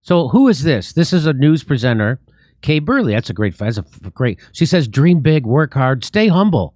So who is this? This is a news presenter, Kay Burley. That's a great. She says, "Dream big, work hard, stay humble."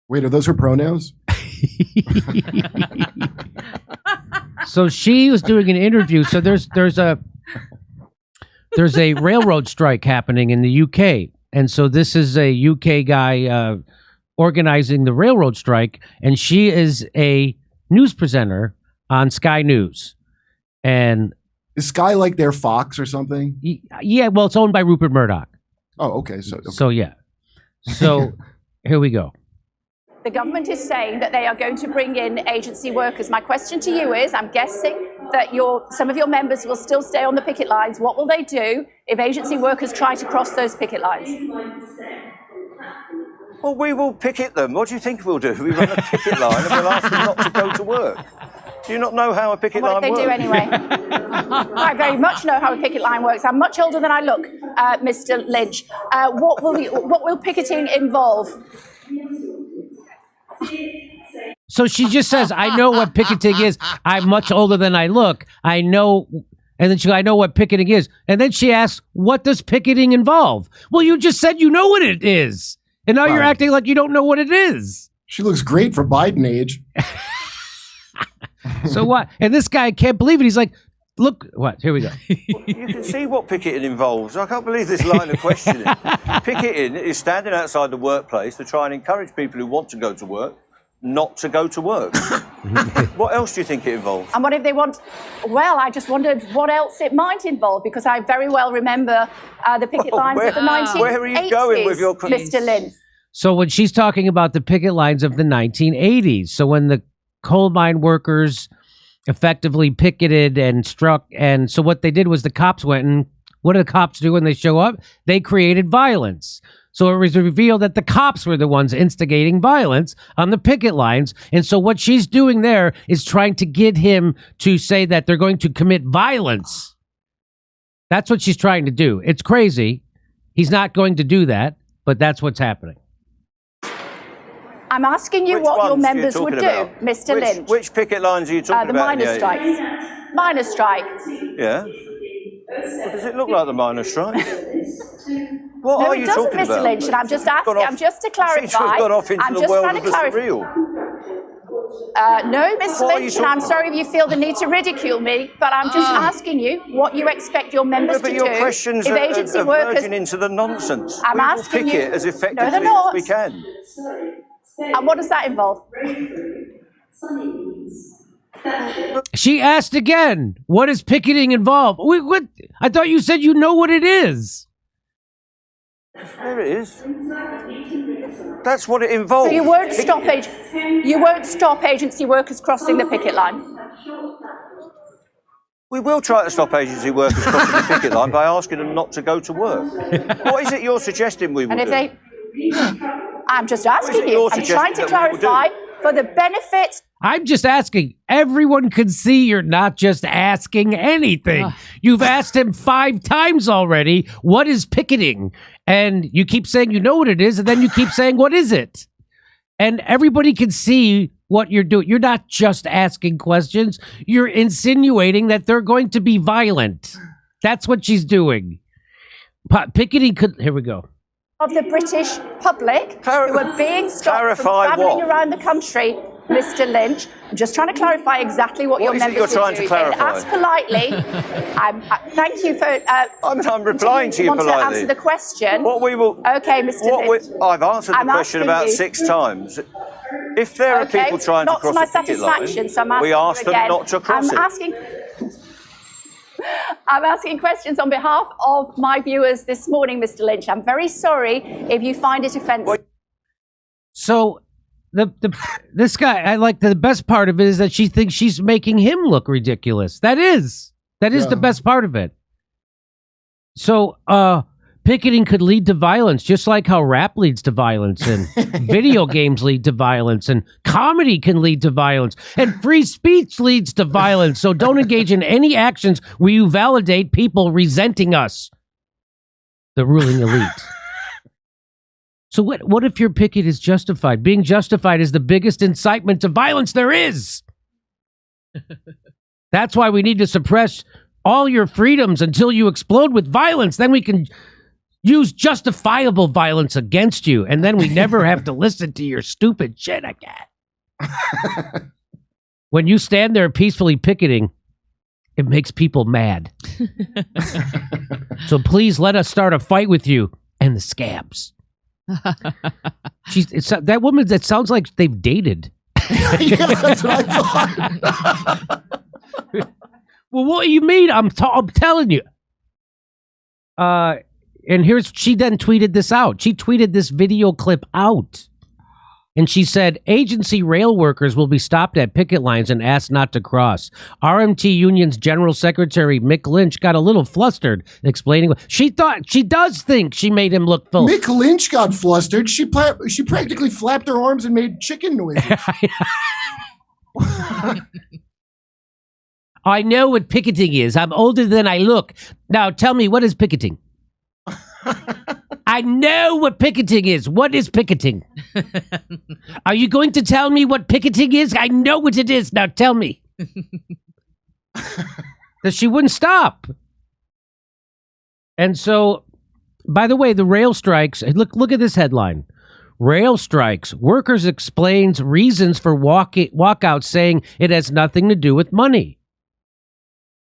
Wait, are those her pronouns? So she was doing an interview. So there's a railroad strike happening in the UK, and so this is a UK guy organizing the railroad strike, and she is a news presenter on Sky News. And is Sky like their Fox or something? Yeah, well, it's owned by Rupert Murdoch. Oh, okay. So yeah. So here we go. The government is saying that they are going to bring in agency workers. My question to you is, I'm guessing that some of your members will still stay on the picket lines. What will they do if agency workers try to cross those picket lines? Well, we will picket them. What do you think we'll do? We run a picket line and we'll ask them not to go to work. Do you not know how a picket line works? What if they do anyway? I very much know how a picket line works. I'm much older than I look, Mr. Lynch. What will picketing involve? So she just says, I know what picketing is. I'm much older than I look. I know. And then she goes, I know what picketing is. And then she asks, what does picketing involve? Well, you just said you know what it is. And now you're acting like you don't know what it is. She looks great for Biden age. So what? And this guy can't believe it. He's like, look, what? Here we go. You can see what picketing involves. I can't believe this line of questioning. Picketing is standing outside the workplace to try and encourage people who want to go to work not to go to work. What else do you think it involves? And what if they want... Well, I just wondered what else it might involve, because I very well remember the picket lines of the 1980s. Where are you going with your... Mr. Lynch? So when she's talking about the picket lines of the 1980s, so when the coal mine workers effectively picketed and struck, and so what they did was the cops went, and what do the cops do when they show up? They created violence. So it was revealed that the cops were the ones instigating violence on the picket lines. And so what she's doing there is trying to get him to say that they're going to commit violence. That's what she's trying to do. It's crazy. He's not going to do that, but that's what's happening. I'm asking you what your members would do, Mr. Lynch. Which picket lines are you talking about? The miners' strikes. Miners' strike. Yeah. Well, does it look like the miners' strike? What no, are it you doesn't, talking Mr. about? Lynch, and I'm just asking. I'm just to clarify. I'm just trying to clarify. No, Mr. Lynch, and I'm sorry if you feel the need to ridicule me, but I'm just asking you what you expect your members to do. But your questions if agency are workers verging into the nonsense. I'm asking you. Picket as effectively as we can. And what does that involve? She asked again, what does picketing involve? What? I thought you said you know what it is. There it is. That's what it involves. So you won't stop agency workers crossing the picket line? We will try to stop agency workers crossing the picket line by asking them not to go to work. What is it you're suggesting we will do? I'm just asking you. I'm trying to clarify for the benefit. I'm just asking. Everyone can see you're not just asking anything. You've asked him 5 times already, what is picketing? And you keep saying you know what it is, and then you keep saying, what is it? And everybody can see what you're doing. You're not just asking questions. You're insinuating that they're going to be violent. That's what she's doing. Picketing could... Here we go. Of the British public who are being stopped from travelling around the country, Mr. Lynch. I'm just trying to clarify exactly what your members would do. Ask politely. Thank you for... I'm replying to you politely. To answer the question. What we will... Okay, Mr. Lynch. I've answered the question about 6 times. If there are people trying to cross the picket line, we ask them not to cross it. I'm asking questions on behalf of my viewers this morning, Mr. Lynch. I'm very sorry if you find it offensive. So this guy, I like the best part of it is that she thinks she's making him look ridiculous. That is the best part of it. So picketing could lead to violence, just like how rap leads to violence and video games lead to violence and comedy can lead to violence and free speech leads to violence. So don't engage in any actions where you validate people resenting us, the ruling elite. So what if your picket is justified? Being justified is the biggest incitement to violence there is. That's why we need to suppress all your freedoms until you explode with violence. Then we can use justifiable violence against you, and then we never have to listen to your stupid shit again. When you stand there peacefully picketing, it makes people mad. So please let us start a fight with you and the scabs. That woman, that sounds like they've dated. Yeah, that's what I thought. Well, what do you mean? I'm telling you. And she then tweeted this out. She tweeted this video clip out. And she said, agency rail workers will be stopped at picket lines and asked not to cross. RMT Union's General Secretary, Mick Lynch, got a little flustered, explaining she does think she made him look full. Mick Lynch got flustered. She practically flapped her arms and made chicken noises. I know what picketing is. I'm older than I look. Now tell me, what is picketing? I know what picketing is. What is picketing? Are you going to tell me what picketing is? I know what it is. Now tell me. That she wouldn't stop. And so, by the way, the rail strikes, look at this headline. Rail strikes. Workers explains reasons for walkout, saying it has nothing to do with money.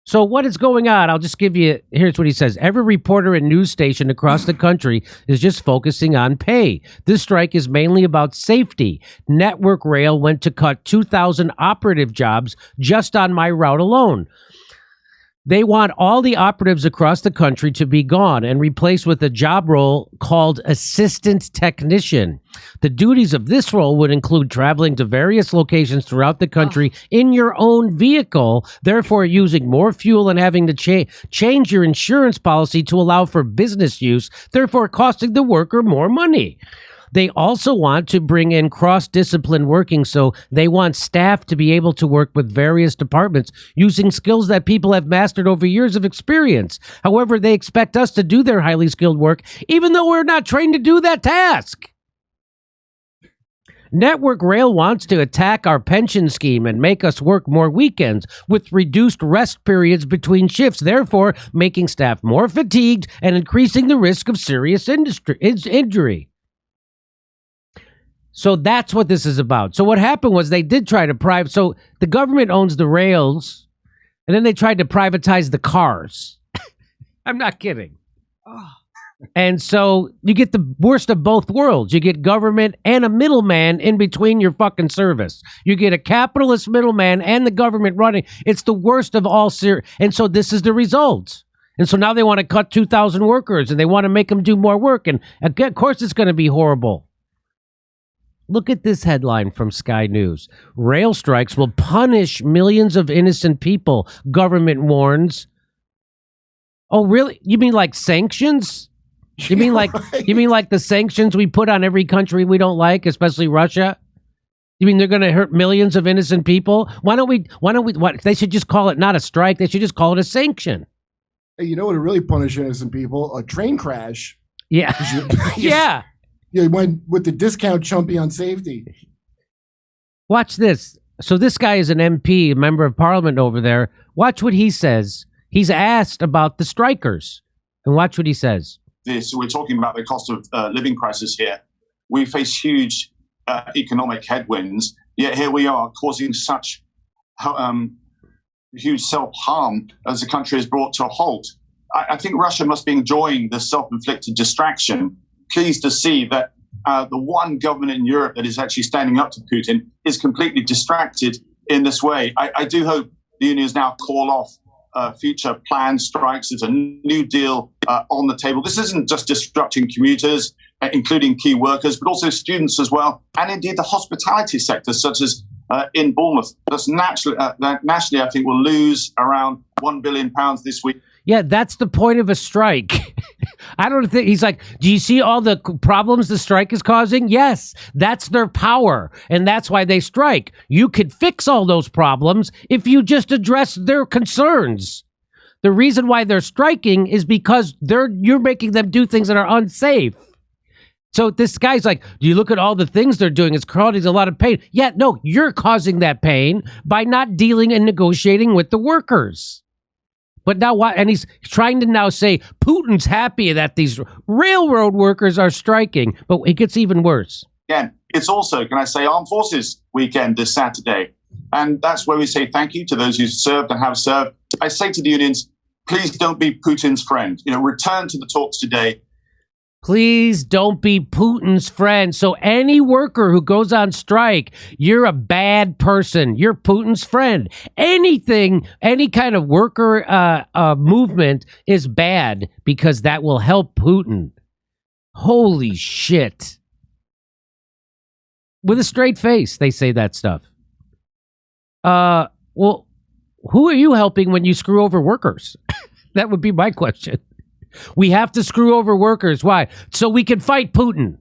So what is going on? I'll just give you, here's what he says. Every reporter and news station across the country is just focusing on pay. This strike is mainly about safety. Network Rail went to cut 2,000 operative jobs just on my route alone. They want all the operatives across the country to be gone and replaced with a job role called assistant technician. The duties of this role would include traveling to various locations throughout the country in your own vehicle, therefore using more fuel and having to change your insurance policy to allow for business use, therefore costing the worker more money. They also want to bring in cross-discipline working, so they want staff to be able to work with various departments using skills that people have mastered over years of experience. However, they expect us to do their highly skilled work, even though we're not trained to do that task. Network Rail wants to attack our pension scheme and make us work more weekends with reduced rest periods between shifts, therefore making staff more fatigued and increasing the risk of serious injury. So that's what this is about. So what happened was they did try to so the government owns the rails, and then they tried to privatize the cars. I'm not kidding. And so you get the worst of both worlds. You get government and a middleman in between your fucking service. You get a capitalist middleman and the government running. It's the worst of all. And so this is the result. And so now they want to cut 2,000 workers, and they want to make them do more work. And of course it's going to be horrible. Look at this headline from Sky News. Rail strikes will punish millions of innocent people, government warns. Oh, really? You mean like sanctions? You mean like the sanctions we put on every country we don't like, especially Russia? You mean they're going to hurt millions of innocent people? Why don't we, they should just call it not a strike. They should just call it a sanction. Hey, you know what would really punish innocent people? A train crash. Yeah. Yeah. Yeah, you went with the discount chumpy on safety. Watch this. So this guy is an MP, a member of parliament over there. Watch what he says. He's asked about the strikers. And watch what he says. We're talking about the cost of living crisis here. We face huge economic headwinds, yet here we are causing such huge self-harm as the country is brought to a halt. I think Russia must be enjoying the self-inflicted distraction, pleased to see that the one government in Europe that is actually standing up to Putin is completely distracted in this way. I do hope the unions now call off future planned strikes. There's a new deal on the table. This isn't just disrupting commuters, including key workers, but also students as well, and indeed the hospitality sector, such as in Bournemouth. That's nationally, I think, will lose around £1 billion this week. Yeah, that's the point of a strike. I don't think he's like, do you see all the problems the strike is causing? Yes, that's their power. And that's why they strike. You could fix all those problems if you just address their concerns. The reason why they're striking is because you're making them do things that are unsafe. So this guy's like, do you look at all the things they're doing? It's causing a lot of pain. Yeah, no, you're causing that pain by not dealing and negotiating with the workers. But now what? And he's trying to now say Putin's happy that these railroad workers are striking. But it gets even worse. Again, it's also, can I say, Armed Forces Weekend this Saturday. And that's where we say thank you to those who served and have served. I say to the unions, please don't be Putin's friend. Return to the talks today. Please don't be Putin's friend. So any worker who goes on strike, you're a bad person. You're Putin's friend. Anything, any kind of worker movement is bad because that will help Putin. Holy shit. With a straight face, they say that stuff. Well, who are you helping when you screw over workers? That would be my question. We have to screw over workers. Why? So we can fight Putin.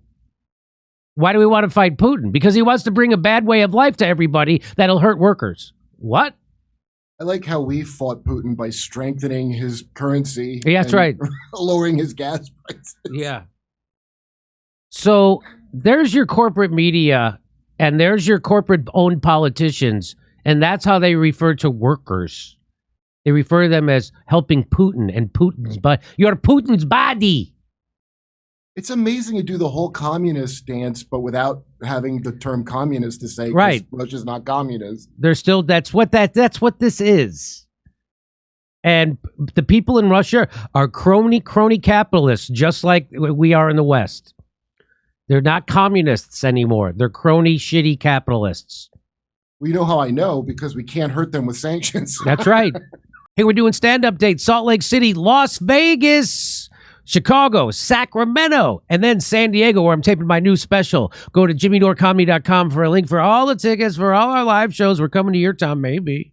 Why do we want to fight Putin? Because he wants to bring a bad way of life to everybody that'll hurt workers. What? I like how we fought Putin by strengthening his currency. Yeah, that's right. Lowering his gas prices. Yeah. So there's your corporate media and there's your corporate-owned politicians, and that's how they refer to workers. They refer to them as helping Putin and Putin's body. You're Putin's body. It's amazing to do the whole communist dance, but without having the term communist to say, right? Russia's not communist. They're still. That's what this is. And the people in Russia are crony capitalists, just like we are in the West. They're not communists anymore. They're crony, shitty capitalists. We know how I know, because we can't hurt them with sanctions. That's right. Hey, we're doing stand-up dates. Salt Lake City, Las Vegas, Chicago, Sacramento, and then San Diego, where I'm taping my new special. Go to jimmydorecomedy.com for a link for all the tickets for all our live shows. We're coming to your town, maybe.